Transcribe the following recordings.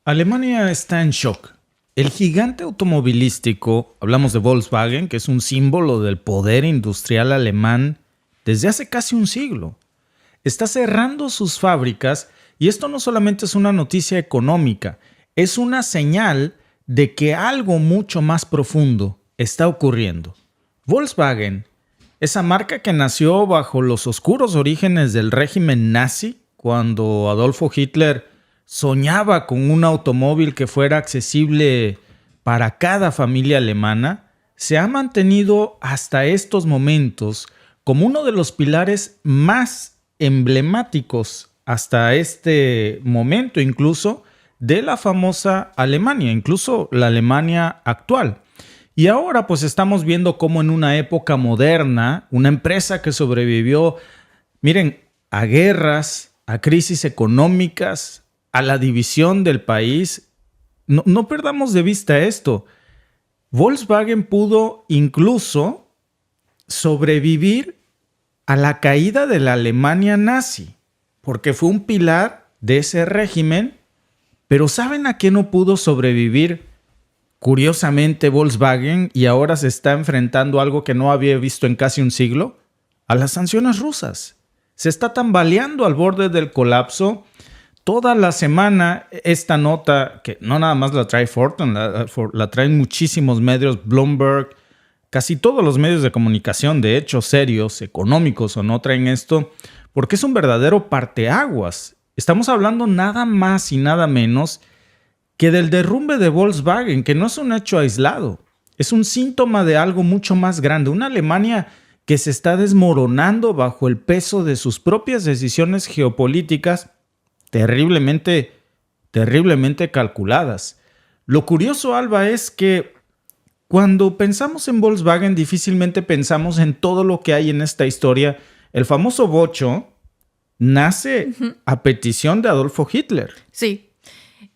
Alemania está en shock. El gigante automovilístico, hablamos de Volkswagen, que es un símbolo del poder industrial alemán desde hace casi un siglo, está cerrando sus fábricas y esto no solamente es una noticia económica, es una señal de que algo mucho más profundo está ocurriendo. Volkswagen, esa marca que nació bajo los oscuros orígenes del régimen nazi, cuando Adolfo Hitler soñaba con un automóvil que fuera accesible para cada familia alemana, se ha mantenido hasta estos momentos como uno de los pilares más emblemáticos hasta este momento, incluso de la famosa Alemania, incluso la Alemania actual. Y ahora pues estamos viendo cómo en una época moderna, una empresa que sobrevivió, miren, a guerras, a crisis económicas, a la división del país. No perdamos de vista esto. Volkswagen pudo incluso sobrevivir a la caída de la Alemania nazi, porque fue un pilar de ese régimen. Pero ¿saben a qué no pudo sobrevivir? Curiosamente, Volkswagen, y ahora se está enfrentando a algo que no había visto en casi un siglo, a las sanciones rusas. Se está tambaleando al borde del colapso. Toda la semana esta nota, que no nada más la trae Fortune, la traen muchísimos medios, Bloomberg, casi todos los medios de comunicación, de hecho serios, económicos o no, traen esto, porque es un verdadero parteaguas. Estamos hablando nada más y nada menos que del derrumbe de Volkswagen, que no es un hecho aislado, es un síntoma de algo mucho más grande, una Alemania que se está desmoronando bajo el peso de sus propias decisiones geopolíticas terriblemente calculadas. Lo curioso, Alba, es que cuando pensamos en Volkswagen difícilmente pensamos en todo lo que hay en esta historia. El famoso bocho nace a petición de Adolfo Hitler. Sí.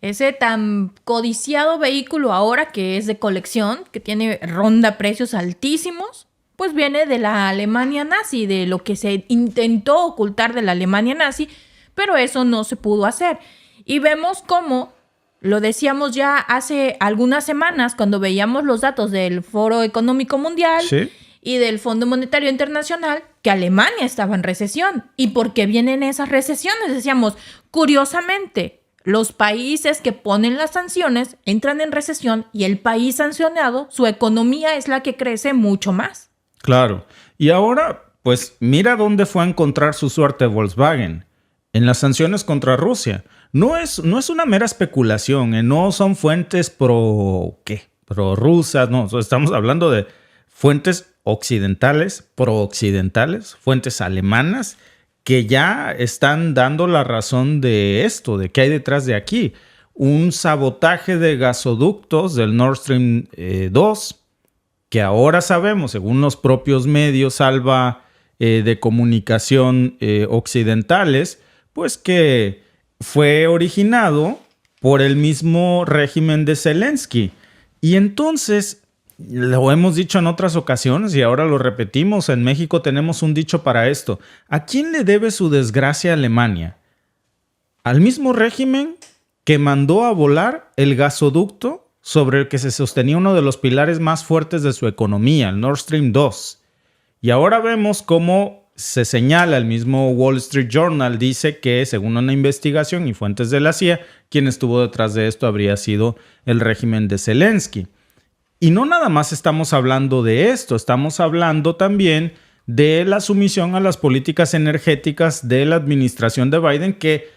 Ese tan codiciado vehículo ahora que es de colección, que ronda precios altísimos, pues viene de la Alemania nazi, de lo que se intentó ocultar de la Alemania nazi, pero eso no se pudo hacer. Y vemos cómo, lo decíamos ya hace algunas semanas, cuando veíamos los datos del Foro Económico Mundial, ¿sí?, y del Fondo Monetario Internacional, que Alemania estaba en recesión. ¿Y por qué vienen esas recesiones? Decíamos, curiosamente, los países que ponen las sanciones entran en recesión y el país sancionado, su economía es la que crece mucho más. Claro. Y ahora, pues mira dónde fue a encontrar su suerte Volkswagen. En las sanciones contra Rusia. No es una mera especulación, no son fuentes pro-rusas, no, estamos hablando de fuentes occidentales, pro-occidentales, fuentes alemanas, que ya están dando la razón de esto, de qué hay detrás de aquí. Un sabotaje de gasoductos del Nord Stream 2, que ahora sabemos, según los propios medios, Alba, de comunicación occidentales, pues que fue originado por el mismo régimen de Zelensky. Y entonces, lo hemos dicho en otras ocasiones y ahora lo repetimos, en México tenemos un dicho para esto. ¿A quién le debe su desgracia Alemania? ¿Al mismo régimen que mandó a volar el gasoducto sobre el que se sostenía uno de los pilares más fuertes de su economía, el Nord Stream 2? Y ahora vemos cómo se señala, el mismo Wall Street Journal dice que, según una investigación y fuentes de la CIA, quien estuvo detrás de esto habría sido el régimen de Zelensky. Y no nada más estamos hablando de esto, estamos hablando también de la sumisión a las políticas energéticas de la administración de Biden, que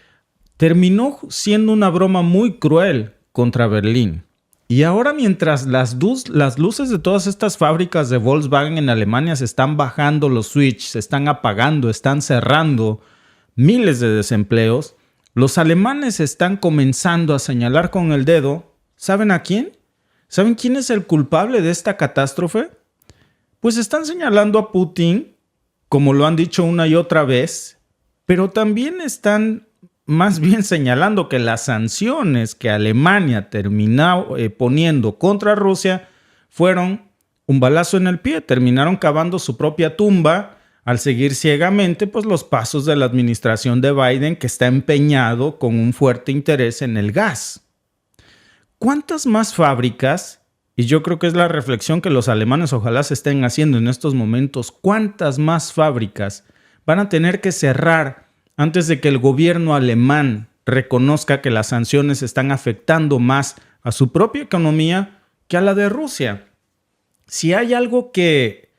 terminó siendo una broma muy cruel contra Berlín. Y ahora, mientras las luces de todas estas fábricas de Volkswagen en Alemania se están bajando los switches, se están apagando, están cerrando, miles de desempleos, los alemanes están comenzando a señalar con el dedo, ¿saben a quién? ¿Saben quién es el culpable de esta catástrofe? Pues están señalando a Putin, como lo han dicho una y otra vez, pero también están más bien señalando que las sanciones que Alemania terminó poniendo contra Rusia fueron un balazo en el pie, terminaron cavando su propia tumba al seguir ciegamente pues, los pasos de la administración de Biden, que está empeñado con un fuerte interés en el gas. ¿cuántas más fábricas? Y yo creo que es la reflexión que los alemanes ojalá se estén haciendo en estos momentos. ¿Cuántas más fábricas van a tener que cerrar antes de que el gobierno alemán reconozca que las sanciones están afectando más a su propia economía que a la de Rusia? Si hay algo que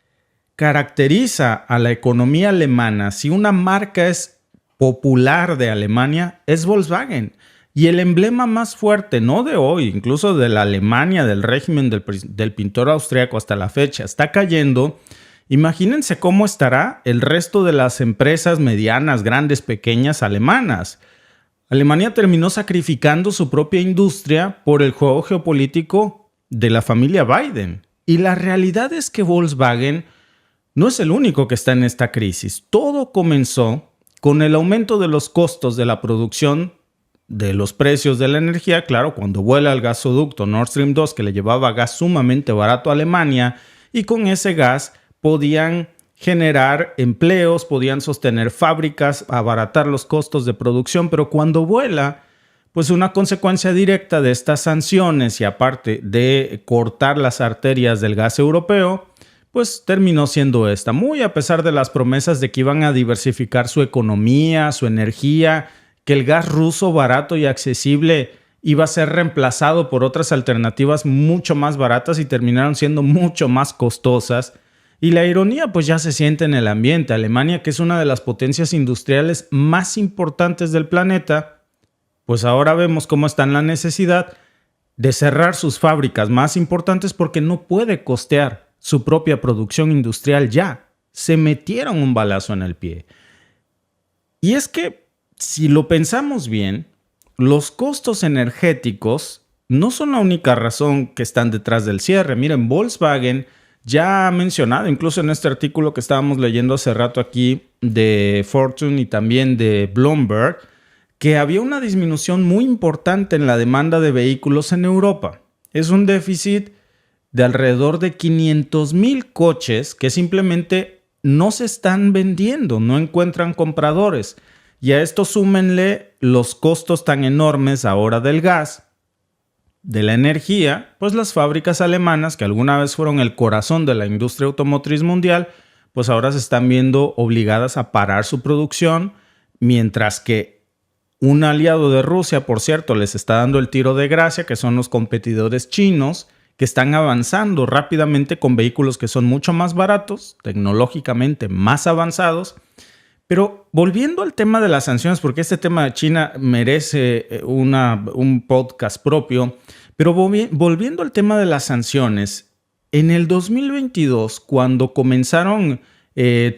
caracteriza a la economía alemana, si una marca es popular de Alemania, es Volkswagen. Y el emblema más fuerte, no de hoy, incluso de la Alemania, del régimen del pintor austriaco hasta la fecha, está cayendo. Imagínense cómo estará el resto de las empresas medianas, grandes, pequeñas alemanas. Alemania terminó sacrificando su propia industria por el juego geopolítico de la familia Biden. Y la realidad es que Volkswagen no es el único que está en esta crisis. Todo comenzó con el aumento de los costos de la producción de los precios de la energía. Claro, cuando vuela el gasoducto Nord Stream 2 que le llevaba gas sumamente barato a Alemania, y con ese gas podían generar empleos, podían sostener fábricas, abaratar los costos de producción, pero cuando vuela, pues una consecuencia directa de estas sanciones y aparte de cortar las arterias del gas europeo, pues terminó siendo esta, muy a pesar de las promesas de que iban a diversificar su economía, su energía, que el gas ruso barato y accesible iba a ser reemplazado por otras alternativas mucho más baratas y terminaron siendo mucho más costosas. Y la ironía pues ya se siente en el ambiente. Alemania, que es una de las potencias industriales más importantes del planeta, pues ahora vemos cómo está en la necesidad de cerrar sus fábricas más importantes porque no puede costear su propia producción industrial ya. Se metieron un balazo en el pie. Y es que si lo pensamos bien, los costos energéticos no son la única razón que están detrás del cierre. Miren, Volkswagen ya ha mencionado, incluso en este artículo que estábamos leyendo hace rato aquí de Fortune y también de Bloomberg, que había una disminución muy importante en la demanda de vehículos en Europa. Es un déficit de alrededor de 500,000 coches que simplemente no se están vendiendo, no encuentran compradores. Y a esto súmenle los costos tan enormes ahora del gas, de la energía, pues las fábricas alemanas, que alguna vez fueron el corazón de la industria automotriz mundial, pues ahora se están viendo obligadas a parar su producción, mientras que un aliado de Rusia, por cierto, les está dando el tiro de gracia, que son los competidores chinos, que están avanzando rápidamente con vehículos que son mucho más baratos, tecnológicamente más avanzados. Pero volviendo al tema de las sanciones, porque este tema de China merece un podcast propio, pero volviendo al tema de las sanciones, en el 2022, cuando comenzaron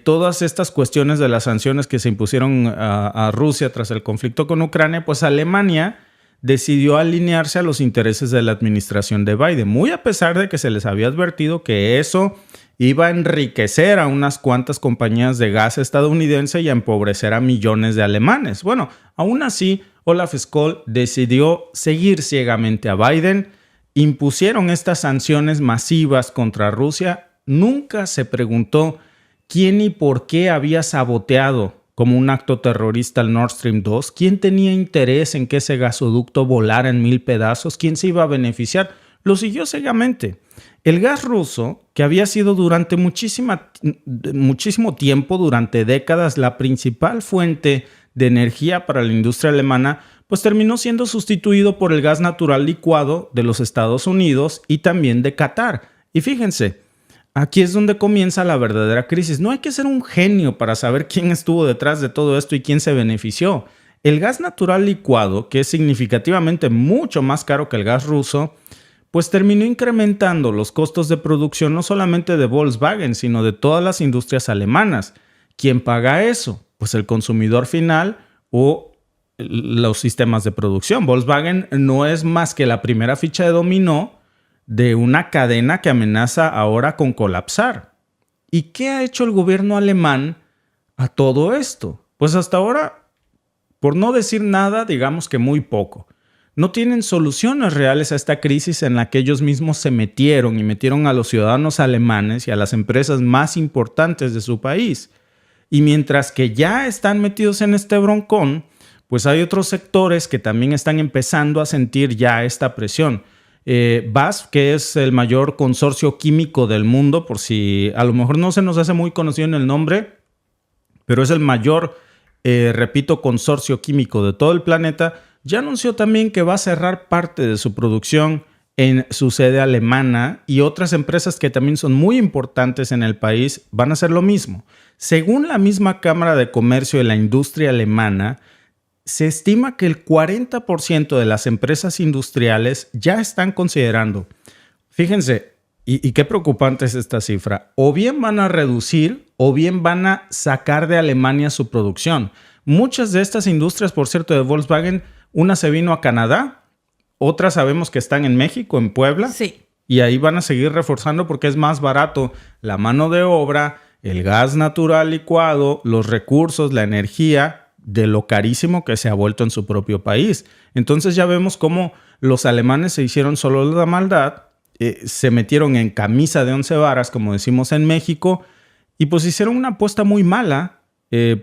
todas estas cuestiones de las sanciones que se impusieron a Rusia tras el conflicto con Ucrania, pues Alemania decidió alinearse a los intereses de la administración de Biden, muy a pesar de que se les había advertido que eso iba a enriquecer a unas cuantas compañías de gas estadounidense y a empobrecer a millones de alemanes. Bueno, aún así, Olaf Scholz decidió seguir ciegamente a Biden. Impusieron estas sanciones masivas contra Rusia. Nunca se preguntó quién y por qué había saboteado como un acto terrorista el Nord Stream 2. ¿Quién tenía interés en que ese gasoducto volara en 1000 pedazos? ¿Quién se iba a beneficiar? Lo siguió ciegamente. El gas ruso, que había sido durante muchísimo tiempo, durante décadas, la principal fuente de energía para la industria alemana, pues terminó siendo sustituido por el gas natural licuado de los Estados Unidos y también de Qatar. Y fíjense, aquí es donde comienza la verdadera crisis. No hay que ser un genio para saber quién estuvo detrás de todo esto y quién se benefició. El gas natural licuado, que es significativamente mucho más caro que el gas ruso, pues terminó incrementando los costos de producción no solamente de Volkswagen, sino de todas las industrias alemanas. ¿Quién paga eso? Pues el consumidor final o los sistemas de producción. Volkswagen no es más que la primera ficha de dominó de una cadena que amenaza ahora con colapsar. ¿Y qué ha hecho el gobierno alemán a todo esto? Pues hasta ahora, por no decir nada, digamos que muy poco. No tienen soluciones reales a esta crisis en la que ellos mismos se metieron y metieron a los ciudadanos alemanes y a las empresas más importantes de su país. Y mientras que ya están metidos en este broncón, pues hay otros sectores que también están empezando a sentir ya esta presión. BASF, que es el mayor consorcio químico del mundo, por si a lo mejor no se nos hace muy conocido en el nombre, pero es el mayor, repito, consorcio químico de todo el planeta, ya anunció también que va a cerrar parte de su producción en su sede alemana, y otras empresas que también son muy importantes en el país van a hacer lo mismo. Según la misma Cámara de Comercio de la Industria Alemana, se estima que el 40% de las empresas industriales ya están considerando, fíjense, y qué preocupante es esta cifra, o bien van a reducir o bien van a sacar de Alemania su producción. Muchas de estas industrias, por cierto, de Volkswagen, una se vino a Canadá, otras sabemos que están en México, en Puebla. Sí. Y ahí van a seguir reforzando porque es más barato la mano de obra, el gas natural licuado, los recursos, la energía, de lo carísimo que se ha vuelto en su propio país. Entonces ya vemos cómo los alemanes se hicieron solo la maldad, se metieron en camisa de 11 varas, como decimos en México, y pues hicieron una apuesta muy mala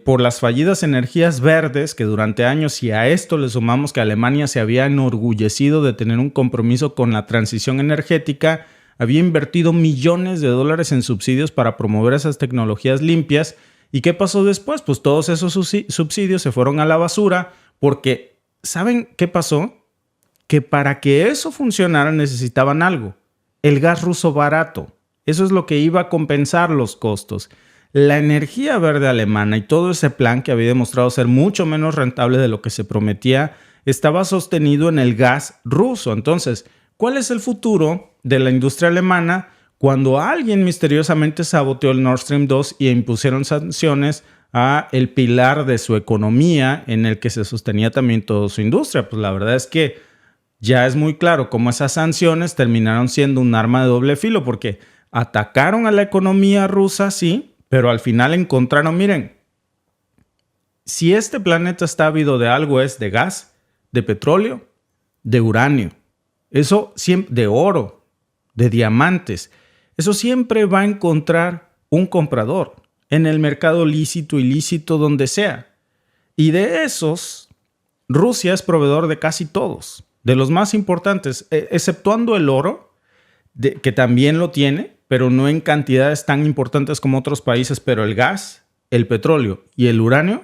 por las fallidas energías verdes, que durante años, y a esto le sumamos que Alemania se había enorgullecido de tener un compromiso con la transición energética, había invertido millones de dólares en subsidios para promover esas tecnologías limpias. ¿Y qué pasó después? Pues todos esos subsidios se fueron a la basura porque, ¿saben qué pasó? Que para que eso funcionara necesitaban algo, el gas ruso barato. Eso es lo que iba a compensar los costos. La energía verde alemana y todo ese plan, que había demostrado ser mucho menos rentable de lo que se prometía, estaba sostenido en el gas ruso. Entonces, ¿cuál es el futuro de la industria alemana cuando alguien misteriosamente saboteó el Nord Stream 2 y impusieron sanciones a el pilar de su economía en el que se sostenía también toda su industria? Pues la verdad es que ya es muy claro cómo esas sanciones terminaron siendo un arma de doble filo, porque atacaron a la economía rusa, sí, pero al final encontraron, miren, si este planeta está ávido de algo, es de gas, de petróleo, de uranio, eso siempre, de oro, de diamantes, eso siempre va a encontrar un comprador en el mercado lícito, ilícito, donde sea. Y de esos, Rusia es proveedor de casi todos, de los más importantes, exceptuando el oro, que también lo tiene, pero no en cantidades tan importantes como otros países. Pero el gas, el petróleo y el uranio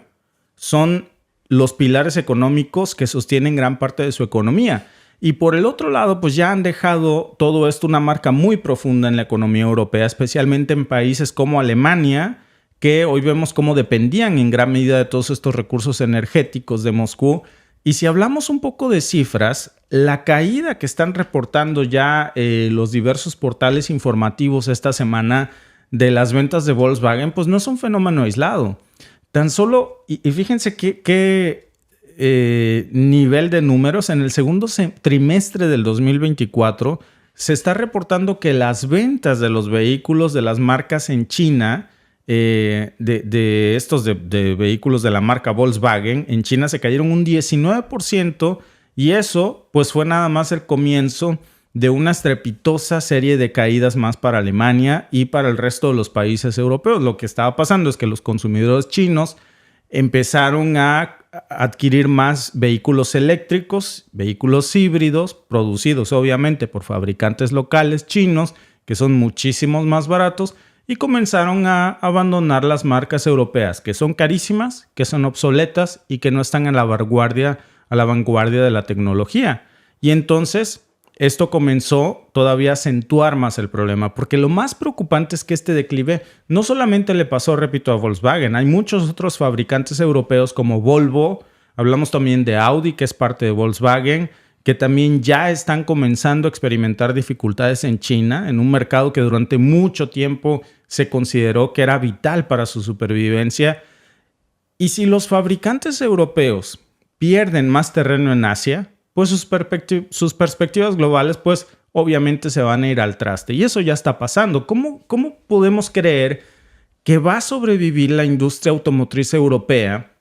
son los pilares económicos que sostienen gran parte de su economía. Y por el otro lado, pues ya han dejado todo esto una marca muy profunda en la economía europea, especialmente en países como Alemania, que hoy vemos cómo dependían en gran medida de todos estos recursos energéticos de Moscú. Y si hablamos un poco de cifras, la caída que están reportando ya los diversos portales informativos esta semana de las ventas de Volkswagen, pues no es un fenómeno aislado. Tan solo, y fíjense qué nivel de números, en el segundo trimestre del 2024 se está reportando que las ventas de los vehículos de las marcas en China, de estos vehículos de la marca Volkswagen, en China se cayeron un 19%, y eso pues fue nada más el comienzo de una estrepitosa serie de caídas más para Alemania y para el resto de los países europeos. Lo que estaba pasando es que los consumidores chinos empezaron a adquirir más vehículos eléctricos, vehículos híbridos, producidos obviamente por fabricantes locales chinos, que son muchísimos más baratos, y comenzaron a abandonar las marcas europeas, que son carísimas, que son obsoletas y que no están a la vanguardia de la tecnología. Y entonces esto comenzó todavía a acentuar más el problema, porque lo más preocupante es que este declive no solamente le pasó, repito, a Volkswagen. Hay muchos otros fabricantes europeos como Volvo, hablamos también de Audi, que es parte de Volkswagen, que también ya están comenzando a experimentar dificultades en China, en un mercado que durante mucho tiempo se consideró que era vital para su supervivencia. Y si los fabricantes europeos pierden más terreno en Asia, pues sus perspectivas globales, pues obviamente se van a ir al traste. Y eso ya está pasando. ¿Cómo podemos creer que va a sobrevivir la industria automotriz europea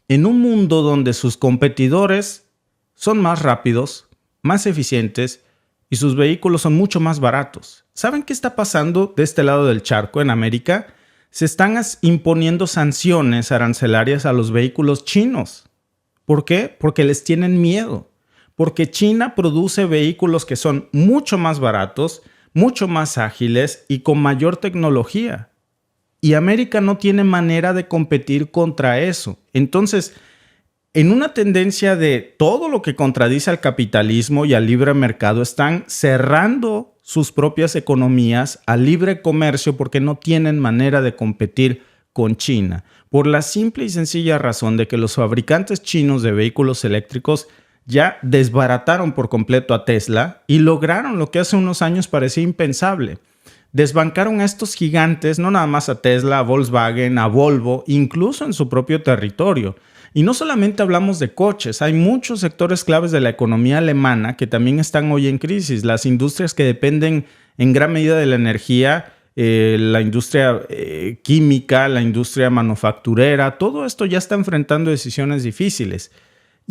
en un mundo donde sus competidores son más rápidos, más eficientes y sus vehículos son mucho más baratos? ¿Saben qué está pasando de este lado del charco en América? Se están imponiendo sanciones arancelarias a los vehículos chinos. ¿Por qué? Porque les tienen miedo. porque China produce vehículos que son mucho más baratos, mucho más ágiles y con mayor tecnología. Y América no tiene manera de competir contra eso. Entonces, en una tendencia de todo lo que contradice al capitalismo y al libre mercado, están cerrando sus propias economías al libre comercio porque no tienen manera de competir con China. Por la simple y sencilla razón de que los fabricantes chinos de vehículos eléctricos ya desbarataron por completo a Tesla y lograron lo que hace unos años parecía impensable. Desbancaron a estos gigantes, no nada más a Tesla, a Volkswagen, a Volvo, incluso en su propio territorio. Y no solamente hablamos de coches, hay muchos sectores claves de la economía alemana que también están hoy en crisis. Las industrias que dependen en gran medida de la energía, la industria química, la industria manufacturera, todo esto ya está enfrentando decisiones difíciles.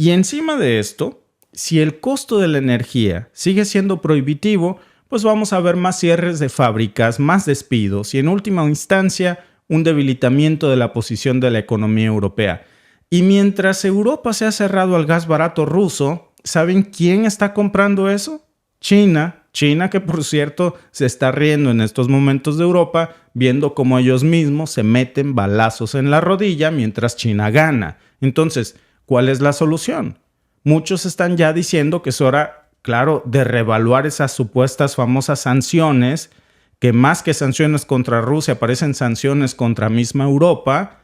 Y encima de esto, si el costo de la energía sigue siendo prohibitivo, pues vamos a ver más cierres de fábricas, más despidos y en última instancia un debilitamiento de la posición de la economía europea. Y mientras Europa se ha cerrado al gas barato ruso, ¿saben quién está comprando eso? China. China, que por cierto se está riendo en estos momentos de Europa, viendo cómo ellos mismos se meten balazos en la rodilla mientras China gana. Entonces, ¿cuál es la solución? Muchos están ya diciendo que es hora, claro, de reevaluar esas supuestas famosas sanciones, que más que sanciones contra Rusia, parecen sanciones contra misma Europa,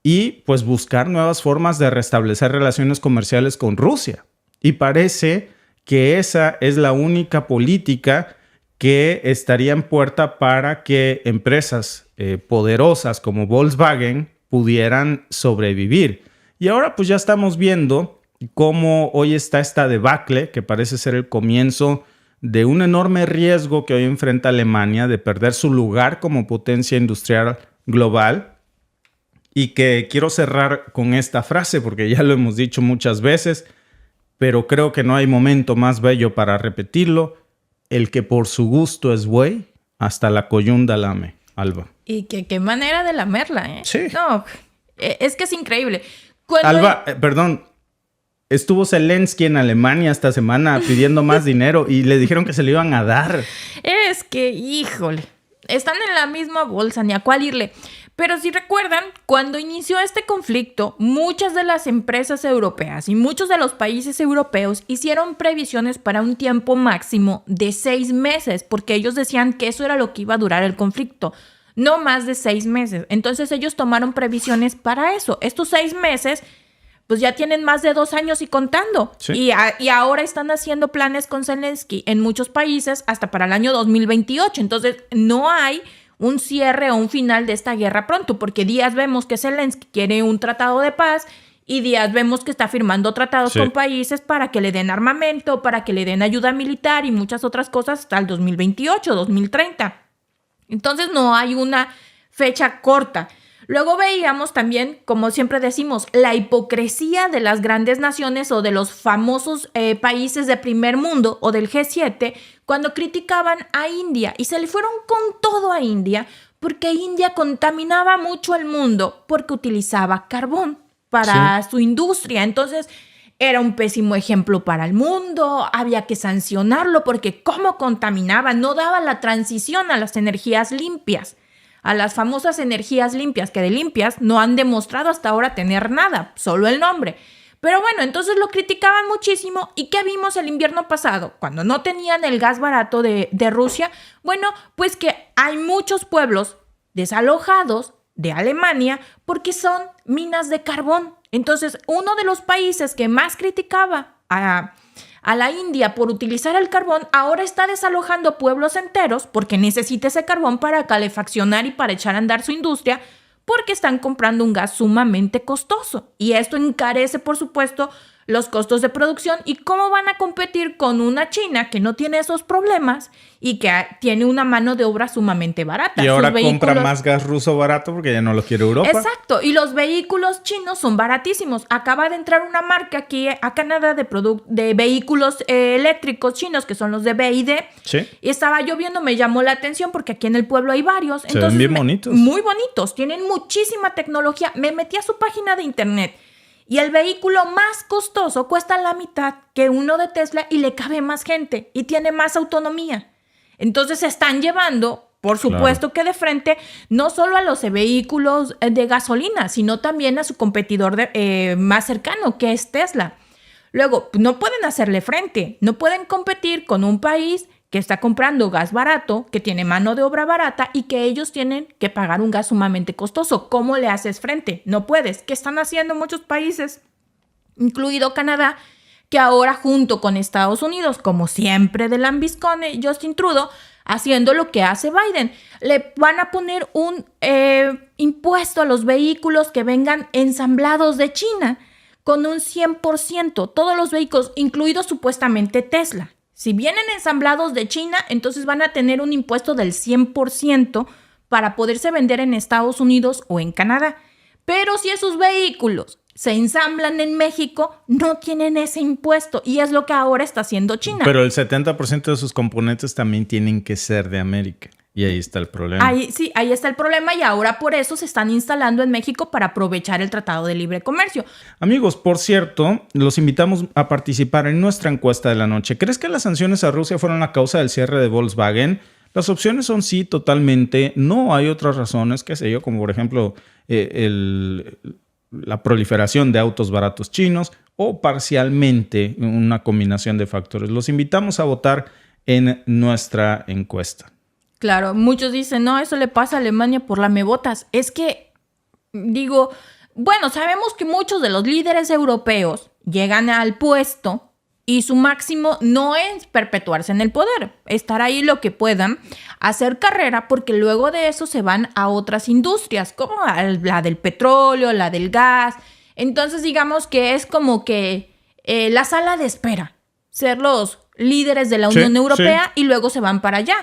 y pues buscar nuevas formas de restablecer relaciones comerciales con Rusia. Y parece que esa es la única política que estaría en puerta para que empresas poderosas como Volkswagen pudieran sobrevivir. Y ahora pues ya estamos viendo cómo hoy está esta debacle, que parece ser el comienzo de un enorme riesgo que hoy enfrenta Alemania de perder su lugar como potencia industrial global. Y que quiero cerrar con esta frase porque ya lo hemos dicho muchas veces, pero creo que no hay momento más bello para repetirlo. El que por su gusto es buey, hasta la coyunda lame. Alba. Y qué manera de lamerla, ¿eh? Sí. No, es que es increíble. Alba, perdón. Estuvo Zelensky en Alemania esta semana pidiendo más dinero y le dijeron que se le iban a dar. Es que, híjole, están en la misma bolsa, ni a cuál irle. Pero si recuerdan, cuando inició este conflicto, muchas de las empresas europeas y muchos de los países europeos hicieron previsiones para un tiempo máximo de 6 meses, porque ellos decían que eso era lo que iba a durar el conflicto, no más de 6 meses. Entonces ellos tomaron previsiones para eso. Estos 6 meses, pues ya tienen más de 2 años y contando. Sí. Y ahora están haciendo planes con Zelensky en muchos países hasta para el año 2028. Entonces no hay un cierre o un final de esta guerra pronto, porque días vemos que Zelensky quiere un tratado de paz y días vemos que está firmando tratados con países para que le den armamento, para que le den ayuda militar y muchas otras cosas hasta el 2028, 2030. Entonces no hay una fecha corta. Luego veíamos también, como siempre decimos, la hipocresía de las grandes naciones o de los famosos países de primer mundo o del G7 cuando criticaban a India y se le fueron con todo a India porque India contaminaba mucho el mundo porque utilizaba carbón para su industria. Entonces era un pésimo ejemplo para el mundo, había que sancionarlo porque cómo contaminaba, no daba la transición a las energías limpias. A las famosas energías limpias, que de limpias no han demostrado hasta ahora tener nada, solo el nombre. Pero bueno, entonces lo criticaban muchísimo. ¿Y qué vimos el invierno pasado? Cuando no tenían el gas barato de Rusia. Bueno, pues que hay muchos pueblos desalojados de Alemania porque son minas de carbón. Entonces, uno de los países que más criticaba a la India por utilizar el carbón, ahora está desalojando pueblos enteros porque necesita ese carbón para calefaccionar y para echar a andar su industria porque están comprando un gas sumamente costoso. Y esto encarece, por supuesto, los costos de producción. ¿Y cómo van a competir con una China que no tiene esos problemas y que tiene una mano de obra sumamente barata? Y ahora compra más gas ruso barato porque ya no lo quiere Europa. Exacto. Y los vehículos chinos son baratísimos. Acaba de entrar una marca aquí a Canadá de vehículos eléctricos chinos, que son los de BYD. Sí. Y estaba yo viendo, me llamó la atención porque aquí en el pueblo hay varios. Entonces, ven bien bonitos. Muy bonitos. Tienen muchísima tecnología. Me metí a su página de internet Y el vehículo más costoso cuesta la mitad que uno de Tesla y le cabe más gente y tiene más autonomía. Entonces se están llevando, por supuesto que de frente, no solo a los vehículos de gasolina, sino también a su competidor más cercano, que es Tesla. Luego, no pueden hacerle frente, no pueden competir con un país que está comprando gas barato, que tiene mano de obra barata y que ellos tienen que pagar un gas sumamente costoso. ¿Cómo le haces frente? No puedes. ¿Qué están haciendo muchos países, incluido Canadá, que ahora junto con Estados Unidos, como siempre de lambiscone Justin Trudeau, haciendo lo que hace Biden? Le van a poner un impuesto a los vehículos que vengan ensamblados de China con un 100%. Todos los vehículos, incluido supuestamente Tesla. Si vienen ensamblados de China, entonces van a tener un impuesto del 100% para poderse vender en Estados Unidos o en Canadá. Pero si esos vehículos se ensamblan en México, no tienen ese impuesto. Y es lo que ahora está haciendo China. Pero el 70% de sus componentes también tienen que ser de América. Y ahí está el problema. Ahí está el problema y ahora por eso se están instalando en México para aprovechar el Tratado de Libre Comercio. Amigos, por cierto, los invitamos a participar en nuestra encuesta de la noche. ¿Crees que las sanciones a Rusia fueron la causa del cierre de Volkswagen? Las opciones son sí, totalmente. No hay otras razones, qué sé yo, como por ejemplo la proliferación de autos baratos chinos o parcialmente una combinación de factores. Los invitamos a votar en nuestra encuesta. Claro, muchos dicen, no, eso le pasa a Alemania por la me botas. Es que, digo, bueno, sabemos que muchos de los líderes europeos llegan al puesto y su máximo no es perpetuarse en el poder, estar ahí lo que puedan, hacer carrera, porque luego de eso se van a otras industrias, como la del petróleo, la del gas. Entonces, digamos que es como que la sala de espera, ser los líderes de la Unión Europea y luego se van para allá.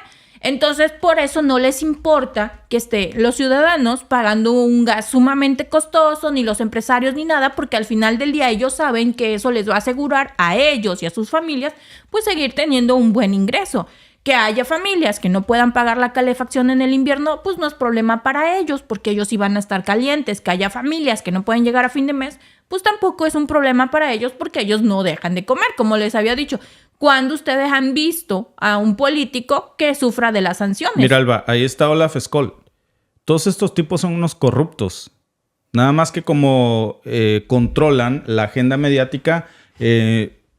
Entonces, por eso no les importa que estén los ciudadanos pagando un gas sumamente costoso, ni los empresarios, ni nada, porque al final del día ellos saben que eso les va a asegurar a ellos y a sus familias, pues seguir teniendo un buen ingreso. Que haya familias que no puedan pagar la calefacción en el invierno, pues no es problema para ellos, porque ellos sí van a estar calientes. Que haya familias que no pueden llegar a fin de mes, pues tampoco es un problema para ellos, porque ellos no dejan de comer, como les había dicho. ¿Cuándo ustedes han visto a un político que sufra de las sanciones? Mira, Alba, ahí está Olaf Scholz. Todos estos tipos son unos corruptos. Nada más que como controlan la agenda mediática,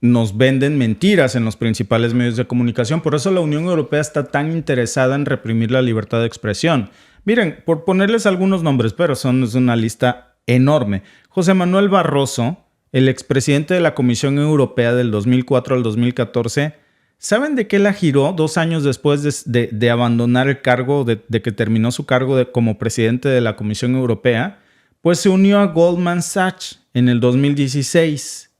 nos venden mentiras en los principales medios de comunicación. Por eso la Unión Europea está tan interesada en reprimir la libertad de expresión. Miren, por ponerles algunos nombres, pero es una lista enorme. José Manuel Barroso, el expresidente de la Comisión Europea del 2004 al 2014, ¿saben de qué la giró 2 años después de abandonar el cargo, de que terminó su cargo como presidente de la Comisión Europea? Pues se unió a Goldman Sachs en el 2016.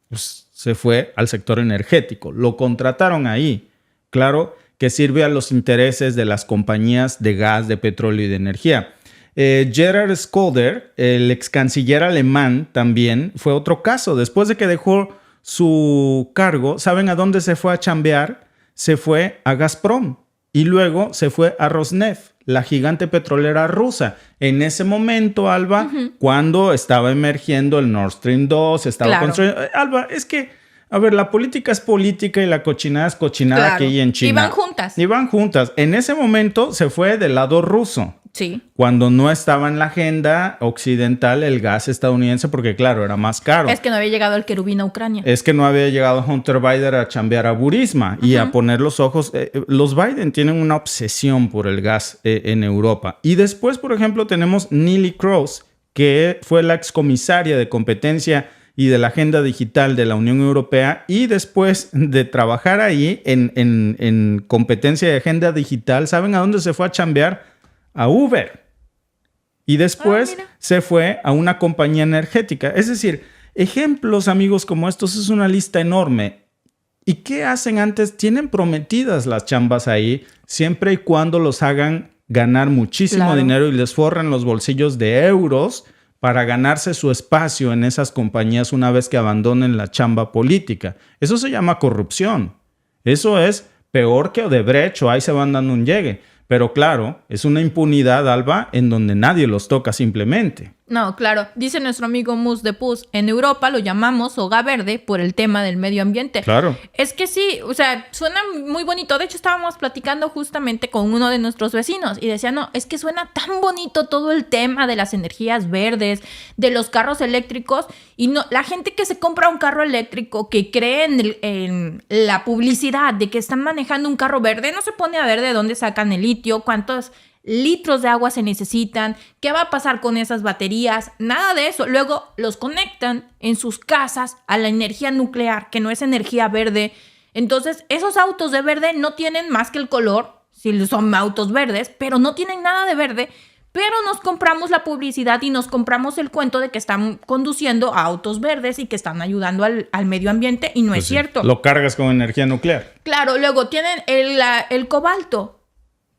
Pues se fue al sector energético. Lo contrataron ahí. Claro que sirve a los intereses de las compañías de gas, de petróleo y de energía. Gerhard Schröder, el ex canciller alemán, también fue otro caso. Después de que dejó su cargo, ¿saben a dónde se fue a chambear? Se fue a Gazprom y luego se fue a Rosneft, la gigante petrolera rusa. En ese momento, Alba, cuando estaba emergiendo el Nord Stream 2, estaba construyendo... Alba, es que, a ver, la política es política y la cochinada es cochinada aquí en China. Y van juntas. Y van juntas. En ese momento se fue del lado ruso. Sí. Cuando no estaba en la agenda occidental el gas estadounidense, porque claro, era más caro. Es que no había llegado el querubín a Ucrania. Es que no había llegado Hunter Biden a chambear a Burisma y a poner los ojos. Los Biden tienen una obsesión por el gas en Europa. Y después, por ejemplo, tenemos Neelie Kroes, que fue la excomisaria de competencia y de la agenda digital de la Unión Europea, y después de trabajar ahí en competencia de agenda digital, ¿saben a dónde se fue a chambear? A Uber. Y después se fue a una compañía energética. Es decir, ejemplos, amigos, como estos es una lista enorme. ¿Y qué hacen antes? Tienen prometidas las chambas ahí, siempre y cuando los hagan ganar muchísimo dinero y les forran los bolsillos de euros para ganarse su espacio en esas compañías una vez que abandonen la chamba política. Eso se llama corrupción. Eso es peor que Odebrecht, o ahí se van dando un llegue. Pero claro, es una impunidad, Alba, en donde nadie los toca simplemente. No, claro. Dice nuestro amigo Mus de Pus, en Europa lo llamamos soga verde por el tema del medio ambiente. Claro. Es que sí, o sea, suena muy bonito. De hecho, estábamos platicando justamente con uno de nuestros vecinos y decía, no, es que suena tan bonito todo el tema de las energías verdes, de los carros eléctricos, y no, la gente que se compra un carro eléctrico, que cree en la publicidad de que están manejando un carro verde, no se pone a ver de dónde sacan el litio, cuántos litros de agua se necesitan, qué va a pasar con esas baterías, nada de eso. Luego los conectan en sus casas a la energía nuclear, que no es energía verde. Entonces, esos autos de verde no tienen más que el color, si son autos verdes, pero no tienen nada de verde. Pero nos compramos la publicidad y nos compramos el cuento de que están conduciendo a autos verdes y que están ayudando al medio ambiente, y no es cierto. Lo cargas con energía nuclear. Claro, luego tienen el cobalto,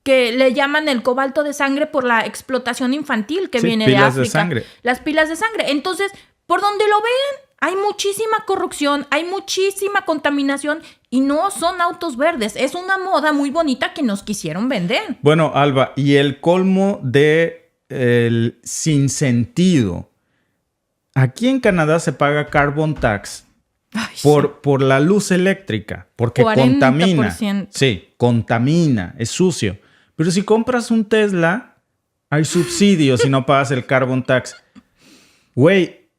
que le llaman el cobalto de sangre por la explotación infantil que viene de África. Pilas de sangre. Las pilas de sangre. Entonces, por donde lo vean, hay muchísima corrupción, hay muchísima contaminación y no son autos verdes. Es una moda muy bonita que nos quisieron vender. Bueno, Alba, y el colmo de el sinsentido. Aquí en Canadá se paga carbon tax por la luz eléctrica, porque 40%. contamina. Sí, contamina, es sucio. Pero si compras un Tesla, hay subsidios si no pagas el carbon tax. Güey,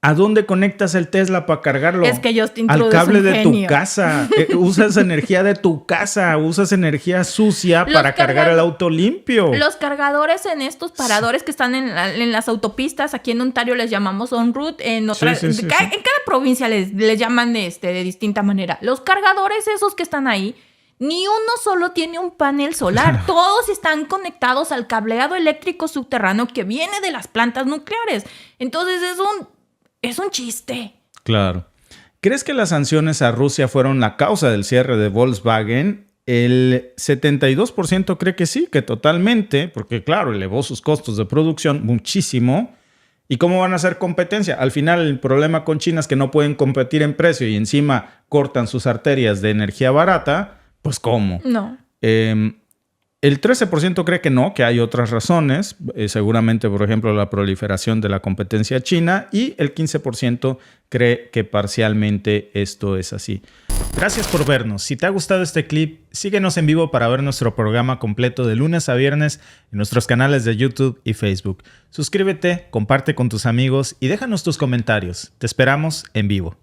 ¿a dónde conectas el Tesla para cargarlo? Es que Justin Trudeau al cable es un de genio. tu casa. Usas energía de tu casa, usas energía sucia para cargar el auto limpio. Los cargadores en estos paradores que están en las autopistas, aquí en Ontario les llamamos on-route, en otras, en cada provincia les llaman de distinta manera. Los cargadores esos que están ahí, ni uno solo tiene un panel solar. Todos están conectados al cableado eléctrico subterráneo que viene de las plantas nucleares. Entonces es un chiste. Claro. ¿Crees que las sanciones a Rusia fueron la causa del cierre de Volkswagen? El 72% cree que sí, que totalmente, porque claro, elevó sus costos de producción muchísimo. ¿Y cómo van a hacer competencia? Al final el problema con China es que no pueden competir en precio y encima cortan sus arterias de energía barata. Pues ¿cómo? No. El 13% cree que no, que hay otras razones, seguramente, por ejemplo, la proliferación de la competencia china, y el 15% cree que parcialmente esto es así. Gracias por vernos. Si te ha gustado este clip, síguenos en vivo para ver nuestro programa completo de lunes a viernes en nuestros canales de YouTube y Facebook. Suscríbete, comparte con tus amigos y déjanos tus comentarios. Te esperamos en vivo.